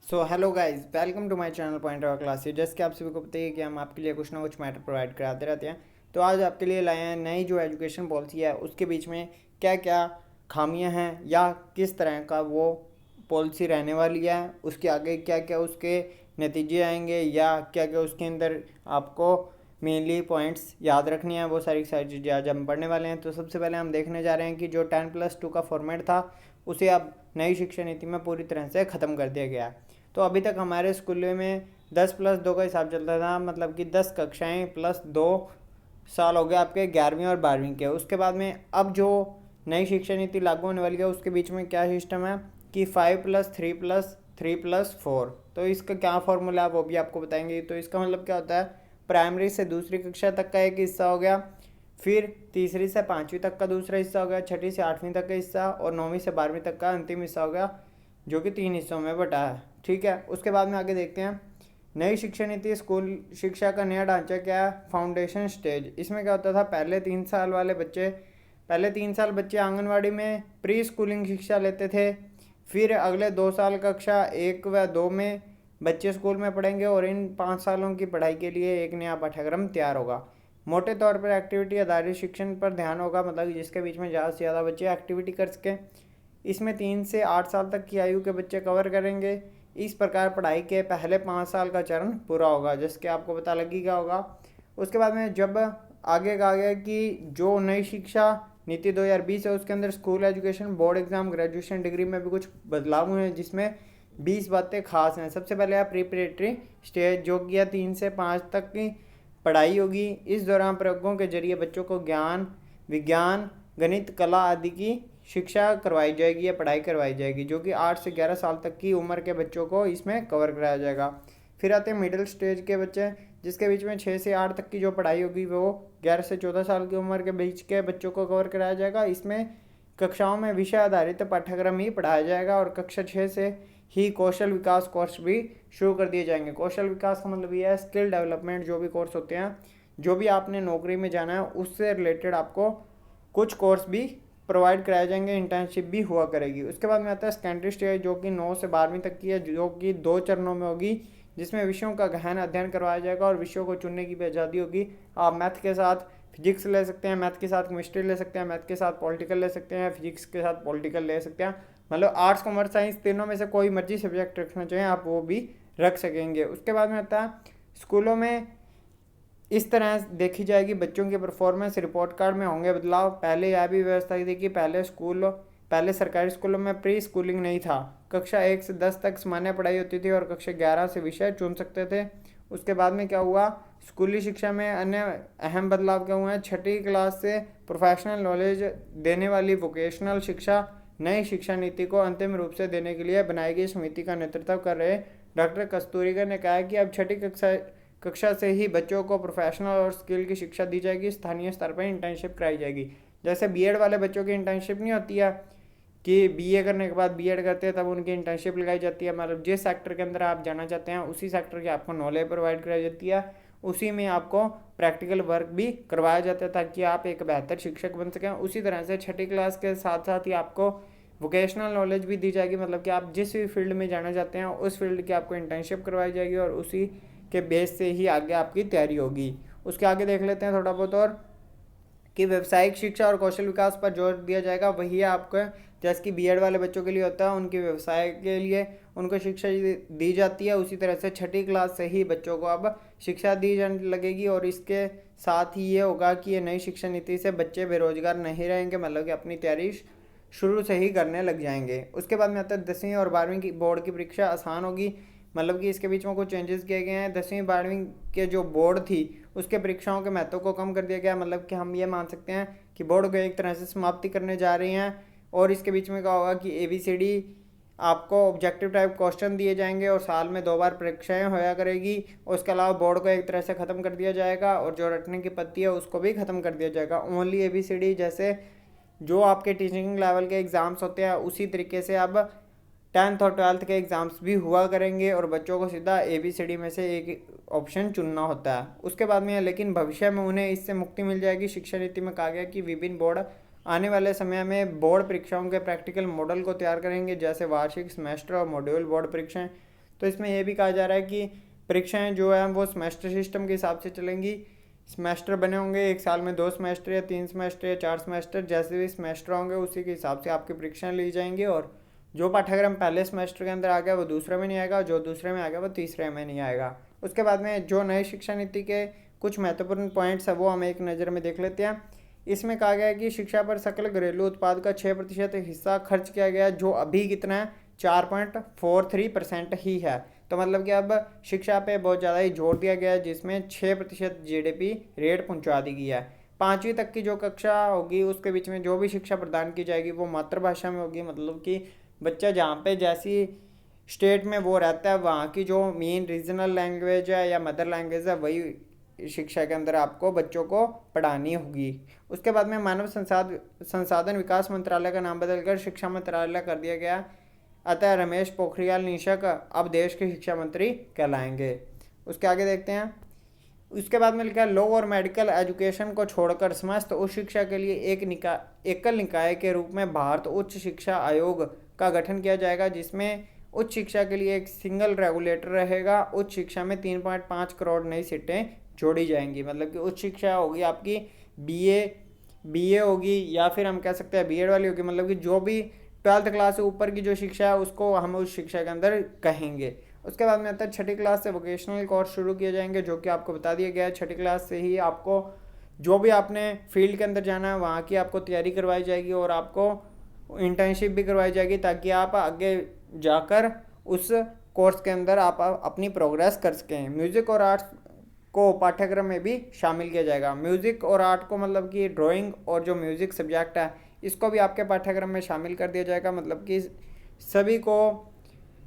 So hello guys, welcome to my channel point our class. जैसे कि आप सभी को पता है कि हम आपके लिए कुछ ना कुछ मैटर प्रोवाइड कराते रहते हैं। तो आज आपके लिए लाए हैं नई जो एजुकेशन पॉलिसी है उसके बीच में क्या क्या खामियां हैं या किस तरह का वो पॉलिसी रहने वाली है, उसके आगे क्या क्या उसके नतीजे आएंगे या क्या क्या उसके अंदर आपको मेनली पॉइंट्स याद रखनी है, वो सारी सारी चीज़ें आज हम पढ़ने वाले हैं। तो सबसे पहले हम देखने जा रहे हैं कि जो 10+2 का फॉर्मेट था उसे अब नई शिक्षा नीति में पूरी तरह से ख़त्म कर दिया गया है। तो अभी तक हमारे स्कूल में 10+2 का हिसाब चलता था, मतलब कि 10 कक्षाएँ प्लस 2 साल हो गए आपके 11वीं और 12वीं के। उसके बाद में अब जो नई शिक्षा नीति लागू होने वाली है उसके बीच में क्या सिस्टम है कि 5+3+3+4। तो इसका क्या फॉर्मूला है वो भी आपको बताएंगे। तो इसका मतलब क्या होता है, प्राइमरी से दूसरी कक्षा तक का एक हिस्सा हो गया, फिर तीसरी से 5वीं तक का दूसरा हिस्सा हो गया, छठी से 8वीं तक का हिस्सा और 9वीं से 12वीं तक का अंतिम हिस्सा हो गया, जो कि 3 हिस्सों में बटा है। ठीक है, उसके बाद में आगे देखते हैं नई शिक्षा नीति। स्कूल शिक्षा का नया ढांचा क्या है, फाउंडेशन स्टेज। इसमें क्या होता था, पहले 3 साल बच्चे आंगनवाड़ी में प्री स्कूलिंग शिक्षा लेते थे, फिर अगले 2 साल कक्षा 1 व 2 में बच्चे स्कूल में पढ़ेंगे और इन 5 सालों की पढ़ाई के लिए एक नया पाठ्यक्रम तैयार होगा। मोटे तौर पर एक्टिविटी आधारित शिक्षण पर ध्यान होगा, मतलब जिसके बीच में ज़्यादा से ज़्यादा बच्चे एक्टिविटी कर सकें। इसमें 3 से 8 साल तक की आयु के बच्चे कवर करेंगे। इस प्रकार पढ़ाई के पहले 5 साल का चरण पूरा होगा, जिसके आपको पता लगी क्या होगा। उसके बाद में जब आगे कहा गया कि जो नई शिक्षा नीति 2020 है उसके अंदर school education, board exam, graduation degree में भी कुछ बदलाव हुए हैं, जिसमें 20 बातें खास हैं। सबसे पहले है प्रिपरेटरी स्टेज, जो कि 3 से 5 तक की पढ़ाई होगी। इस दौरान प्रयोगों के जरिए बच्चों को ज्ञान, विज्ञान, गणित, कला आदि की शिक्षा करवाई जाएगी या पढ़ाई करवाई जाएगी, जो कि 8 से 11 साल तक की उम्र के बच्चों को इसमें कवर कराया जाएगा। फिर आते हैं मिडिल स्टेज के बच्चे, जिसके बीच में 6 से 8 तक की जो पढ़ाई होगी वो 11 से 14 साल की उम्र के बीच के बच्चों को कवर कराया जाएगा। इसमें कक्षाओं में विषय आधारित पाठ्यक्रम ही पढ़ाया जाएगा और कक्षा 6 से ही कौशल विकास कोर्स भी शुरू कर दिए जाएंगे। कौशल विकास का मतलब ये है स्किल डेवलपमेंट, जो भी कोर्स होते हैं, जो भी आपने नौकरी में जाना है उससे रिलेटेड आपको कुछ कोर्स भी प्रोवाइड कराए जाएंगे, इंटर्नशिप भी हुआ करेगी। उसके बाद में आता है सेकेंडरी स्टेज, जो कि 9 से 12वीं तक की है, जो कि 2 चरणों में होगी, जिसमें विषयों का गहन अध्ययन करवाया जाएगा और विषयों को चुनने की भी आज़ादी होगी। आप मैथ के साथ फिजिक्स ले सकते हैं, मैथ के साथ केमिस्ट्री ले सकते हैं, मैथ के साथ पॉलिटिकल ले सकते हैं, फिजिक्स के साथ पॉलिटिकल ले सकते हैं। मतलब आर्ट्स, कॉमर्स, साइंस तीनों में से कोई मर्जी सब्जेक्ट रखना चाहें आप वो भी रख सकेंगे। उसके बाद में आता है स्कूलों में इस तरह देखी जाएगी बच्चों की परफॉर्मेंस रिपोर्ट कार्ड में होंगे बदलाव। पहले यह भी व्यवस्था थी कि पहले सरकारी स्कूलों में प्री स्कूलिंग नहीं था। कक्षा 1 से 10 तक सामान्य पढ़ाई होती थी और कक्षा 11 से विषय चुन सकते थे। उसके बाद में क्या हुआ, स्कूली शिक्षा में अन्य अहम बदलाव क्या हुए हैं। छठी क्लास से प्रोफेशनल नॉलेज देने वाली वोकेशनल शिक्षा नई शिक्षा नीति को अंतिम रूप से देने के लिए बनाई गई समिति का नेतृत्व कर रहे डॉक्टर कस्तूरीकर ने कहा कि अब छठी कक्षा से ही बच्चों को प्रोफेशनल और स्किल की शिक्षा दी जाएगी। स्थानीय स्तर पर इंटर्नशिप कराई जाएगी। जैसे बीएड वाले बच्चों की इंटर्नशिप नहीं होती है कि बीए करने के बाद बीएड करते हैं तब उनकी इंटर्नशिप लगाई जाती है, मतलब जिस सेक्टर के अंदर आप जाना चाहते हैं उसी सेक्टर की आपको नॉलेज प्रोवाइड कराई जाती है, उसी में आपको प्रैक्टिकल वर्क भी करवाया जाता है ताकि आप एक बेहतर शिक्षक बन सकें। उसी तरह से छठी क्लास के साथ साथ ही आपको वोकेशनल नॉलेज भी दी जाएगी, मतलब कि आप जिस भी फील्ड में जाना चाहते हैं उस फील्ड की आपको इंटर्नशिप करवाई जाएगी और उसी के बेस से ही आगे आपकी तैयारी होगी। उसके आगे देख लेते हैं थोड़ा बहुत और कि व्यावसायिक शिक्षा और कौशल विकास पर जोर दिया जाएगा। वही आपको जैसे कि बीएड वाले बच्चों के लिए होता है, उनके व्यवसाय के लिए उनको शिक्षा दी जाती है, उसी तरह से छठी क्लास से ही बच्चों को अब शिक्षा दी जाने लगेगी। और इसके साथ ही ये होगा कि ये नई शिक्षा नीति से बच्चे बेरोजगार नहीं रहेंगे, मतलब कि अपनी तैयारी शुरू से ही करने लग जाएंगे। उसके बाद में आता है 10वीं और 12वीं की बोर्ड की परीक्षा आसान होगी, मतलब कि इसके बीच में कुछ चेंजेस किए गए हैं। 10वीं 12वीं के जो बोर्ड थी उसके परीक्षाओं के महत्व को कम कर दिया गया, मतलब कि हम ये मान सकते हैं कि बोर्ड को एक तरह से समाप्ति करने जा रही हैं। और इसके बीच में क्या होगा कि ABCD आपको ऑब्जेक्टिव टाइप क्वेश्चन दिए जाएंगे और साल में 2 बार परीक्षाएं होया करेगी। उसके अलावा बोर्ड को एक तरह से ख़त्म कर दिया जाएगा और जो रटने की पत्ती है उसको भी ख़त्म कर दिया जाएगा। ओनली ABCD जैसे जो आपके टीचिंग लेवल के एग्ज़ाम्स होते हैं उसी तरीके से अब 10th और 12th के एग्ज़ाम्स भी हुआ करेंगे और बच्चों को सीधा ABCD में से एक ऑप्शन चुनना होता है। उसके बाद में लेकिन भविष्य में उन्हें इससे मुक्ति मिल जाएगी। शिक्षा नीति में कहा गया कि विभिन्न बोर्ड आने वाले समय में बोर्ड परीक्षाओं के प्रैक्टिकल मॉडल को तैयार करेंगे, जैसे वार्षिक, सेमेस्टर और मॉड्यूल बोर्ड परीक्षाएं, तो इसमें यह भी कहा जा रहा है कि परीक्षाएं जो है वो सेमेस्टर सिस्टम के हिसाब से चलेंगी। सेमेस्टर बने होंगे, एक साल में 2 सेमेस्टर या 3 सेमेस्टर या 4 सेमेस्टर, जैसे भी सेमेस्टर होंगे उसी के हिसाब से आपकी परीक्षाएं ली जाएंगी। और जो पाठ्यक्रम पहले सेमेस्टर के अंदर आ गया वो दूसरे में नहीं आएगा, जो दूसरे में आ गया वो तीसरे में नहीं आएगा। उसके बाद में जो नई शिक्षा नीति के कुछ महत्वपूर्ण पॉइंट्स है वो हम एक नज़र में देख लेते हैं। इसमें कहा गया है कि शिक्षा पर सकल घरेलू उत्पाद का 6% हिस्सा खर्च किया गया, जो अभी कितना है 4.43% ही है। तो मतलब कि अब शिक्षा पे बहुत ज़्यादा ही जोर दिया गया है, जिसमें 6% जीडीपी रेट पहुंचा दी गई है। 5वीं तक की जो कक्षा होगी उसके बीच में जो भी शिक्षा प्रदान की जाएगी वो मातृभाषा में होगी। मतलब कि बच्चा जहाँ पे जैसी स्टेट में वो रहता है वहाँ की जो मेन रीजनल लैंग्वेज है या मदर लैंग्वेज है वही शिक्षा के अंदर आपको बच्चों को पढ़ानी होगी। उसके बाद में मानव संसाधन विकास मंत्रालय का नाम बदलकर शिक्षा मंत्रालय कर दिया गया, अतः रमेश पोखरियाल निशंक अब देश के शिक्षा मंत्री कहलाएंगे। उसके आगे देखते हैं। उसके बाद में लिखा है लॉ और मेडिकल एजुकेशन को छोड़कर समस्त उच्च शिक्षा के लिए एकल निकाय के रूप में भारत उच्च शिक्षा आयोग का गठन किया जाएगा, जिसमें उच्च शिक्षा के लिए एक सिंगल रेगुलेटर रहेगा। उच्च शिक्षा में 3.5 करोड़ नई सीटें जोड़ी जाएंगी। मतलब कि उच्च शिक्षा होगी आपकी बीए होगी या फिर हम कह सकते हैं बीएड वाली होगी। मतलब कि जो भी 12th क्लास से ऊपर की जो शिक्षा है उसको हम उस शिक्षा के अंदर कहेंगे। उसके बाद में आता है 6ठी क्लास से वोकेशनल कोर्स शुरू किए जाएंगे, जो कि आपको बता दिया गया है। 6ठी क्लास से ही आपको जो भी आपने फील्ड के अंदर जाना है वहाँ की आपको तैयारी करवाई जाएगी और आपको इंटर्नशिप भी करवाई जाएगी, ताकि आप आगे जाकर उस कोर्स के अंदर आप अपनी प्रोग्रेस कर सकें। म्यूज़िक और आर्ट्स को पाठ्यक्रम में भी शामिल किया जाएगा। म्यूज़िक और आर्ट को मतलब कि ड्राइंग और जो म्यूज़िक सब्जेक्ट है इसको भी आपके पाठ्यक्रम में शामिल कर दिया जाएगा। मतलब कि सभी को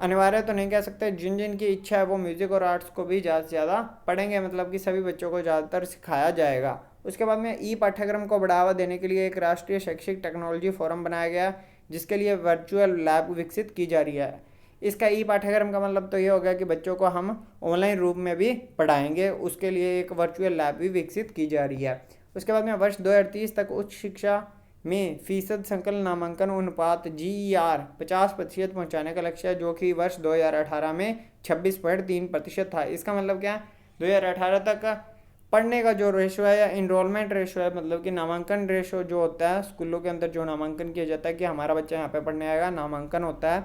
अनिवार्य तो नहीं कह सकते, जिन जिन की इच्छा है वो म्यूज़िक और आर्ट्स को भी ज़्यादा से ज़्यादा पढ़ेंगे। मतलब कि सभी बच्चों को ज़्यादातर सिखाया जाएगा। उसके बाद में ई पाठ्यक्रम को बढ़ावा देने के लिए एक राष्ट्रीय शैक्षिक टेक्नोलॉजी फोरम बनाया गया, जिसके लिए वर्चुअल लैब विकसित की जा रही है। इसका ई पाठ्यक्रम का मतलब तो ये हो गया कि बच्चों को हम ऑनलाइन रूप में भी पढ़ाएंगे, उसके लिए एक वर्चुअल लैब भी विकसित की जा रही है। उसके बाद में वर्ष 2030 तक उच्च शिक्षा में फीसद संकलन नामांकन अनुपात GER 50% पहुँचाने का लक्ष्य है, जो कि वर्ष 2018 में 26.3% था। इसका मतलब क्या है, 2018 तक पढ़ने का जो रेशो है या इनरोलमेंट रेशो है, मतलब कि नामांकन रेशो जो होता है स्कूलों के अंदर जो नामांकन किया जाता है कि हमारा बच्चा यहाँ पे पढ़ने आएगा, नामांकन होता है,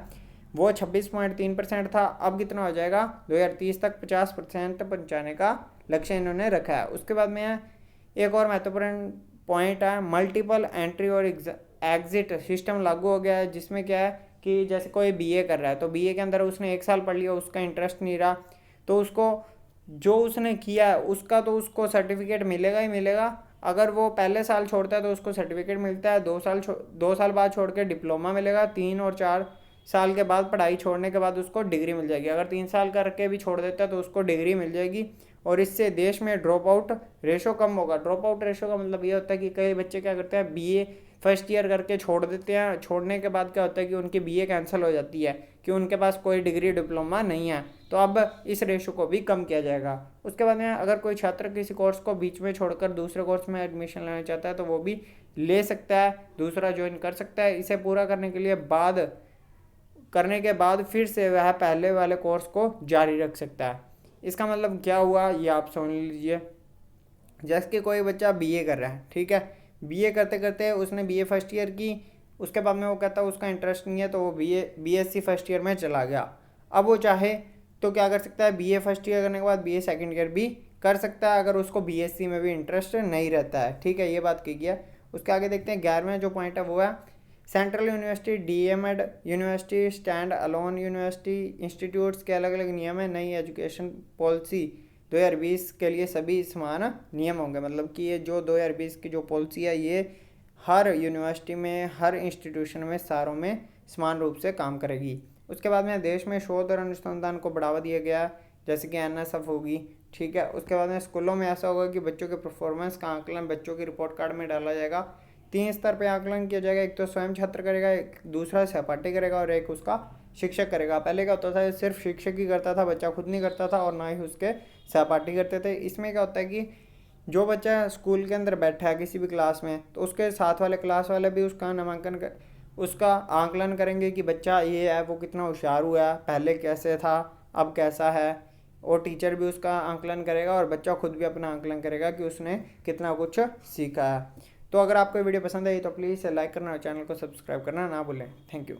वो 26.3% था। अब कितना हो जाएगा, 2030 तक 50% पहुँचाने का लक्ष्य इन्होंने रखा है। उसके बाद में एक और महत्वपूर्ण पॉइंट है, मल्टीपल एंट्री और एग्जिट सिस्टम लागू हो गया है, जिसमें क्या है कि जैसे कोई बीए कर रहा है तो बीए के अंदर उसने 1 साल पढ़ लिया, उसका इंटरेस्ट नहीं रहा, तो उसको जो उसने किया है उसका तो उसको सर्टिफिकेट मिलेगा ही मिलेगा। अगर वो पहले साल छोड़ता है तो उसको सर्टिफिकेट मिलता है, 2 साल बाद छोड़ के डिप्लोमा मिलेगा, 3 और 4 साल के बाद पढ़ाई छोड़ने के बाद उसको डिग्री मिल जाएगी। अगर 3 साल करके भी छोड़ देता है तो उसको डिग्री मिल जाएगी। और इससे देश में ड्रॉप आउट रेशो कम होगा। ड्रॉप आउट रेशो का मतलब ये होता है कि कई बच्चे क्या करते हैं, बीए फर्स्ट ईयर करके छोड़ देते हैं, छोड़ने के बाद क्या होता है कि उनकी बीए कैंसिल हो जाती है कि उनके पास कोई डिग्री डिप्लोमा नहीं है। तो अब इस रेशो को भी कम किया जाएगा। उसके बाद में अगर कोई छात्र किसी कोर्स को बीच में छोड़कर दूसरे कोर्स में एडमिशन लेना चाहता है तो वो भी ले सकता है, दूसरा ज्वाइन कर सकता है। इसे पूरा करने के बाद फिर से वह पहले वाले कोर्स को जारी रख सकता है। इसका मतलब क्या हुआ ये आप समझ लीजिए। जैसे कि कोई बच्चा बीए कर रहा है, ठीक है, बीए करते करते उसने बीए फर्स्ट ईयर की, उसके बाद में वो कहता है उसका इंटरेस्ट नहीं है तो वो बीएससी फर्स्ट ईयर में चला गया। अब वो चाहे तो क्या कर सकता है, बीए फर्स्ट ईयर करने के बाद बीए सेकंड ईयर भी कर सकता है, अगर उसको बीएससी में भी इंटरेस्ट नहीं रहता है। ठीक है, ये बात की गया। उसके आगे देखते हैं 11वां जो पॉइंट है वो है central university, deemed university, stand alone university institutes के अलग अलग नियम है। नई एजुकेशन पॉलिसी 2020 के लिए सभी समान नियम होंगे। मतलब कि ये जो 2020 की जो पॉलिसी है ये हर यूनिवर्सिटी में, हर इंस्टीट्यूशन में, सारों में समान रूप से काम करेगी। उसके बाद में देश में शोध और अनुसंधान को बढ़ावा दिया गया, जैसे कि एनएसएफ होगी। ठीक है, उसके बाद में स्कूलों में ऐसा होगा कि बच्चों के परफॉर्मेंस का आकलन बच्चों की रिपोर्ट कार्ड में डाला जाएगा। 3 स्तर पे आकलन किया जाएगा, एक तो स्वयं छात्र करेगा, एक दूसरा सहपाठी करेगा और एक उसका शिक्षक करेगा। पहले क्या होता था, सिर्फ शिक्षक ही करता था, बच्चा खुद नहीं करता था और ना ही उसके सहपाठी करते थे। इसमें क्या होता है कि जो बच्चा स्कूल के अंदर बैठा है किसी भी क्लास में तो उसके साथ वाले क्लास वाले भी उसका आकलन करेंगे कि बच्चा ये है वो कितना होशियार हुआ है, पहले कैसे था, अब कैसा है, और टीचर भी उसका आंकलन करेगा और बच्चा खुद भी अपना आंकलन करेगा कि उसने कितना कुछ सीखा है। तो अगर आपको वीडियो पसंद आई तो प्लीज़ लाइक करना और चैनल को सब्सक्राइब करना ना भूलें। Thank you.